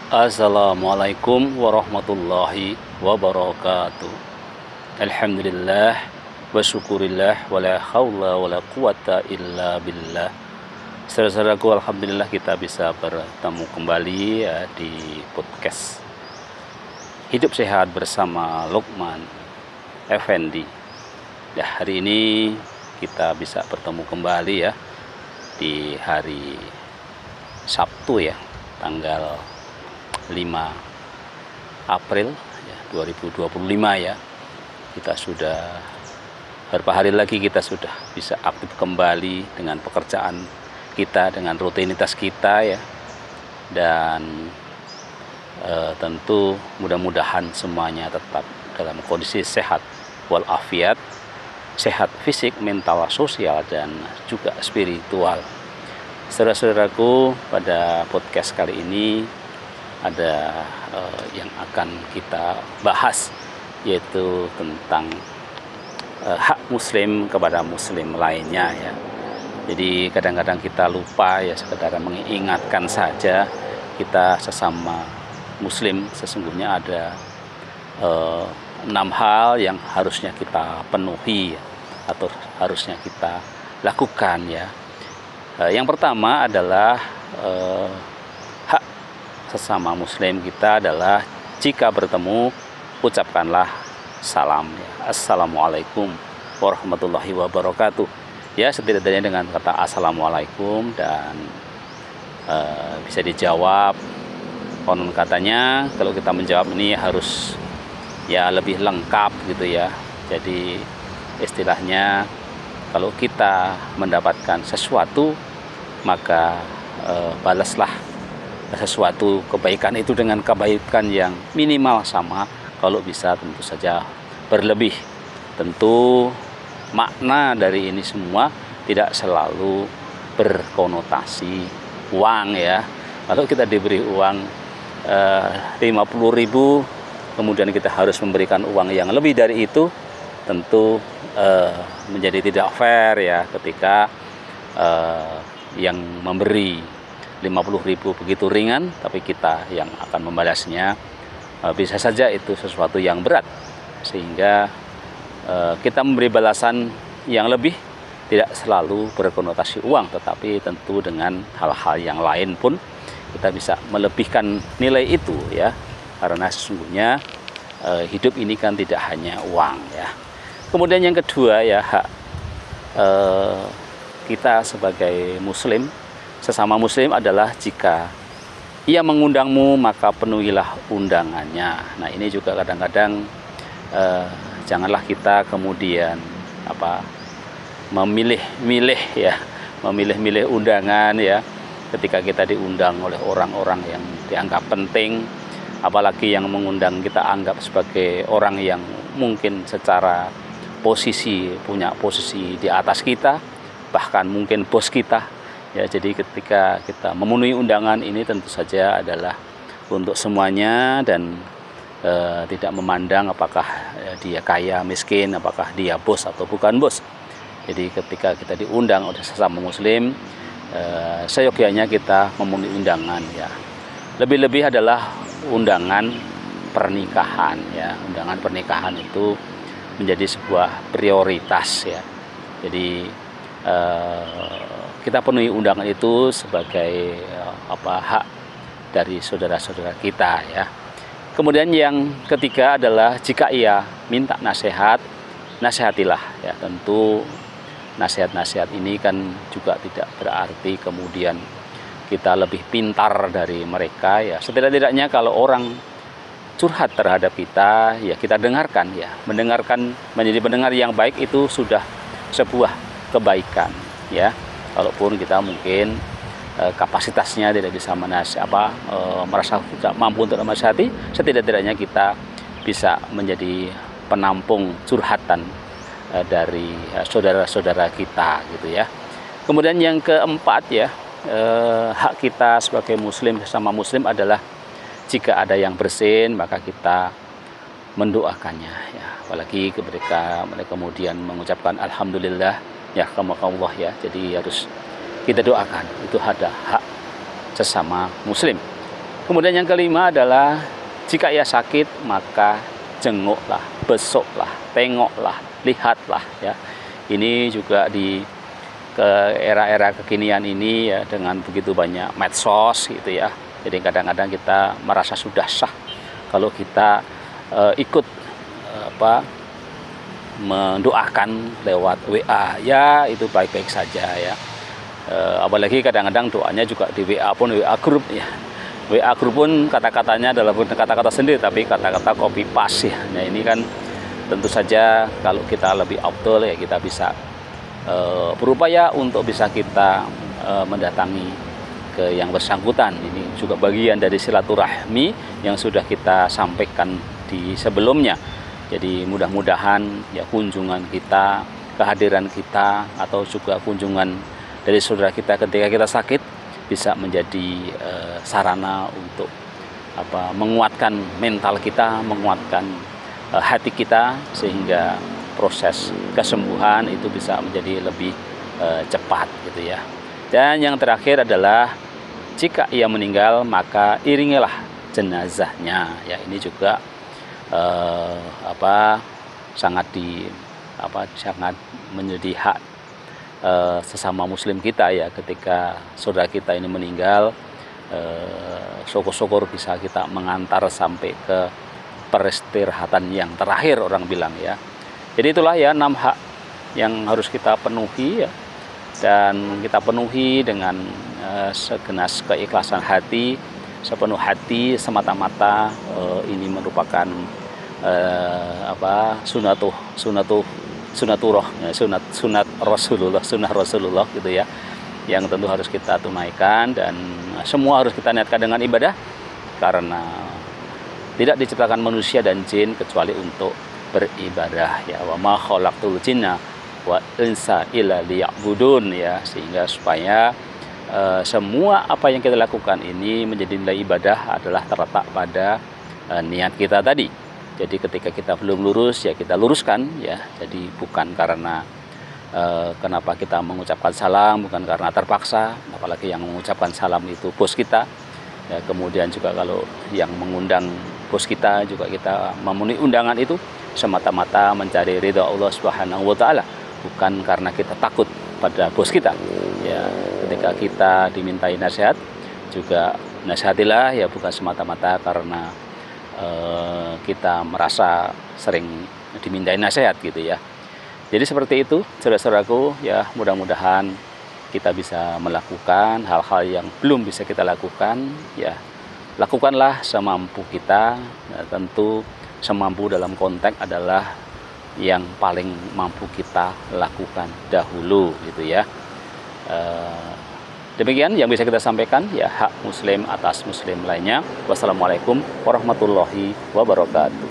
Assalamualaikum warahmatullahi wabarakatuh. Alhamdulillah wa syukurillah wa la hawla wa la quwata illa billah. Saudara-saudaraku, alhamdulillah kita bisa bertemu kembali ya, di podcast Hidup Sehat bersama Lukman Effendi. Ya, hari ini kita bisa bertemu kembali ya di hari Sabtu ya, tanggal 5 April ya, 2025 ya. Kita sudah beberapa hari lagi kita sudah bisa aktif kembali dengan pekerjaan kita, dengan rutinitas kita ya. Dan tentu mudah-mudahan semuanya tetap dalam kondisi sehat walafiat, sehat fisik, mental, sosial, dan juga spiritual. Saudara-saudaraku, pada podcast kali ini ada yang akan kita bahas, yaitu tentang hak muslim kepada muslim lainnya ya. Jadi kadang-kadang kita lupa ya, sekedar mengingatkan saja, kita sesama muslim sesungguhnya ada 6 hal yang harusnya kita penuhi ya, atau harusnya kita lakukan ya. Yang pertama adalah hak sesama muslim kita adalah jika bertemu ucapkanlah salam ya. Assalamualaikum warahmatullahi wabarakatuh ya. Setidaknya dengan kata assalamualaikum dan bisa dijawab. Konon katanya kalau kita menjawab ini harus ya lebih lengkap gitu ya. Jadi istilahnya kalau kita mendapatkan sesuatu, maka balaslah sesuatu kebaikan itu dengan kebaikan yang minimal sama, kalau bisa tentu saja berlebih. Tentu makna dari ini semua tidak selalu berkonotasi uang ya. Kalau kita diberi uang 50.000, kemudian kita harus memberikan uang yang lebih dari itu, tentu menjadi tidak fair ya, ketika yang memberi 50.000 begitu ringan, tapi kita yang akan membalasnya bisa saja itu sesuatu yang berat, sehingga kita memberi balasan yang lebih tidak selalu berkonotasi uang, tetapi tentu dengan hal-hal yang lain pun kita bisa melebihkan nilai itu ya, karena sesungguhnya hidup ini kan tidak hanya uang ya. Kemudian yang kedua ya, hak kita sebagai muslim, sesama muslim adalah jika ia mengundangmu maka penuhilah undangannya. Nah, ini juga kadang-kadang janganlah kita kemudian memilih-milih ya, memilih-milih undangan ya, ketika kita diundang oleh orang-orang yang dianggap penting, apalagi yang mengundang kita anggap sebagai orang yang mungkin secara posisi punya posisi di atas kita, bahkan mungkin bos kita. Ya, jadi ketika kita memenuhi undangan ini tentu saja adalah untuk semuanya dan tidak memandang apakah dia kaya, miskin, apakah dia bos atau bukan bos. Jadi ketika kita diundang oleh sesama muslim, seyogyanya kita memenuhi undangan ya. Lebih-lebih adalah undangan pernikahan ya. Undangan pernikahan itu menjadi sebuah prioritas ya. Jadi kita penuhi undangan itu sebagai hak dari saudara-saudara kita ya. Kemudian yang ketiga adalah jika ia minta nasihat, nasihatilah ya. Tentu nasihat-nasihat ini kan juga tidak berarti kemudian kita lebih pintar dari mereka ya. Setidak-tidaknya kalau orang curhat terhadap kita ya, kita dengarkan ya. Mendengarkan, menjadi pendengar yang baik itu sudah sebuah kebaikan ya. Walaupun kita mungkin kapasitasnya tidak bisa merasa tidak mampu untuk menasihati, setidak-tidaknya kita bisa menjadi penampung curhatan dari saudara-saudara kita gitu ya. Kemudian yang keempat ya, hak kita sebagai muslim sesama muslim adalah jika ada yang bersin maka kita mendoakannya ya. Apalagi ketika mereka kemudian mengucapkan alhamdulillah ya, Allah ya. Jadi harus kita doakan, itu ada hak sesama muslim. Kemudian yang kelima adalah jika ia sakit maka jenguklah, besoklah, tengoklah, lihatlah ya. Ini juga di ke era-era kekinian ini ya, dengan begitu banyak medsos gitu ya. Jadi kadang-kadang kita merasa sudah sah kalau kita ikut mendoakan lewat WA ya, itu baik-baik saja ya. Apalagi kadang-kadang doanya juga di WA pun, WA grup ya. WA grup pun kata-katanya adalah bukan kata-kata sendiri tapi kata-kata copy paste ya. Nah ini kan tentu saja kalau kita lebih afdol ya, kita bisa berupaya untuk bisa kita mendatangi ke yang bersangkutan. Ini juga bagian dari silaturahmi yang sudah kita sampaikan di sebelumnya. Jadi mudah-mudahan ya kunjungan kita, kehadiran kita, atau juga kunjungan dari saudara kita ketika kita sakit bisa menjadi sarana untuk menguatkan mental kita, menguatkan hati kita, sehingga proses kesembuhan itu bisa menjadi lebih cepat gitu ya. Dan yang terakhir adalah jika ia meninggal maka iringilah jenazahnya ya. Ini juga sangat menjadi hak sesama muslim kita ya, ketika saudara kita ini meninggal, syukur-syukur bisa kita mengantar sampai ke peristirahatan yang terakhir, orang bilang ya. Jadi itulah ya 6 hak yang harus kita penuhi ya, dan kita penuhi dengan segenap keikhlasan hati, sepenuh hati, semata-mata ini merupakan sunat Rasulullah, sunnah Rasulullah gitu ya, yang tentu harus kita tunaikan, dan semua harus kita niatkan dengan ibadah, karena tidak diciptakan manusia dan jin kecuali untuk beribadah ya. Wa ma khalaqtul jinna wa insa illa liya'budun ya, sehingga supaya semua apa yang kita lakukan ini menjadi nilai ibadah adalah terletak pada niat kita tadi. Jadi ketika kita belum lurus ya kita luruskan ya. Jadi bukan karena kenapa kita mengucapkan salam, bukan karena terpaksa, apalagi yang mengucapkan salam itu bos kita ya. Kemudian juga kalau yang mengundang bos kita juga kita memenuhi undangan itu semata-mata mencari ridha Allah Subhanahu wa taala, bukan karena kita takut pada bos kita ya. Ketika kita dimintai nasihat juga nasihatilah ya, bukan semata-mata karena kita merasa sering dimintai nasihat gitu ya. Jadi seperti itu saudara-saudaraku ya, mudah-mudahan kita bisa melakukan hal-hal yang belum bisa kita lakukan ya. Lakukanlah semampu kita ya, tentu semampu dalam konteks adalah yang paling mampu kita lakukan dahulu gitu ya. Demikian yang bisa kita sampaikan ya, hak muslim atas muslim lainnya. Wassalamualaikum warahmatullahi wabarakatuh.